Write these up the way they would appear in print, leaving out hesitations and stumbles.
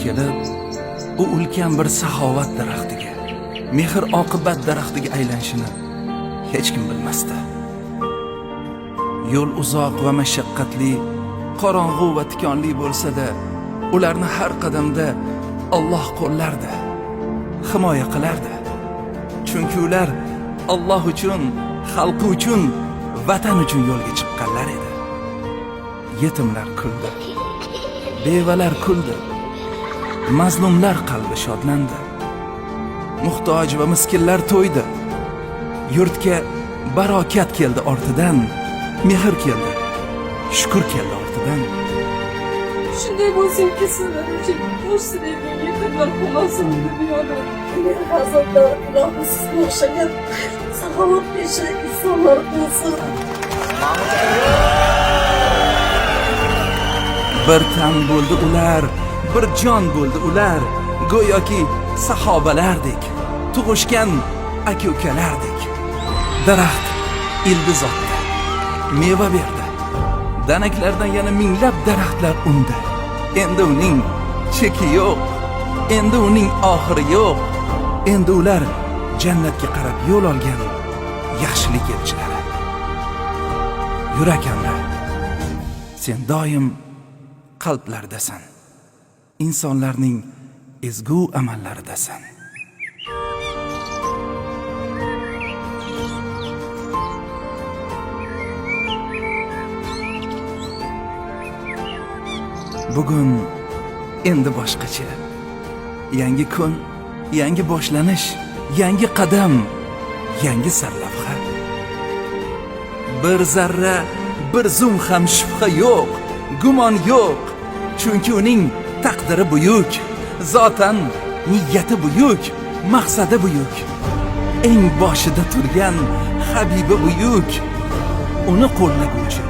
kelib, u ulkan bir saxovat daraxtiga, mehr oqibat daraxtiga aylanishini hech kim bilmasdi. Yo'l uzoq va mashaqqatli, qorong'u va tikonli bo'lsa-da, ularni har qadamda Alloh qo'llardi, himoya qilardi. Chunki ular Alloh uchun, xalqi uchun, vatan uchun yo'lga chiqqanlar edi. Yetimlar kuldi, bevalar kuldi, mazlumlar qalbi shodlandi. Muhtoj va miskinlar to'ydi. Yurtga barokat keldi ortidan, mehr keldi, shukr keldi ortidan. Shunday bo'lsinki, sizlar uchun bosh silaydigan yetimlar xulosini dunyoda farzandlar ilohi sizga o'xshagan saxovat pesha insonlar bo'lsin. Bir tan bo'ldi ular, bir jon bo'ldi ular, go'yoki sahobalardek, tug'ishgan aka-ukalardek. Daraxt ildiz otdi, meva berdi. Danaklardan yana minglab daraxtlar undi. Endi uning cheki yo'q, endi uning oxiri yo'q. Endi ular jannatga qarab yo'l olgan yaxshilik elchilari. Yurak amri, sen doim qalblardasan, insonlarning ezgu amallaridasan. Bugun endi boshqacha. Yangi kun, yangi boshlanish, yangi qadam, yangi sarlavha. Bir zarra, bir zum ham shubha yo'q, gumon yo'q. Chunki uning taqdiri buyuk, zotan niyati buyuk, maqsadi buyuk. Eng boshida turgan habibi buyuk. Uni qo'llaguvchi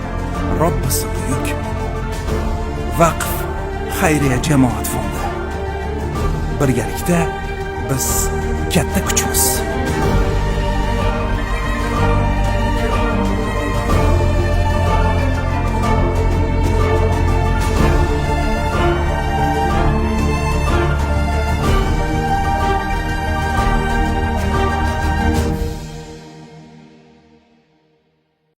Robbisi buyuk. Vaqf xayriya jamoat fondi. Birgalikda biz katta kuchmiz.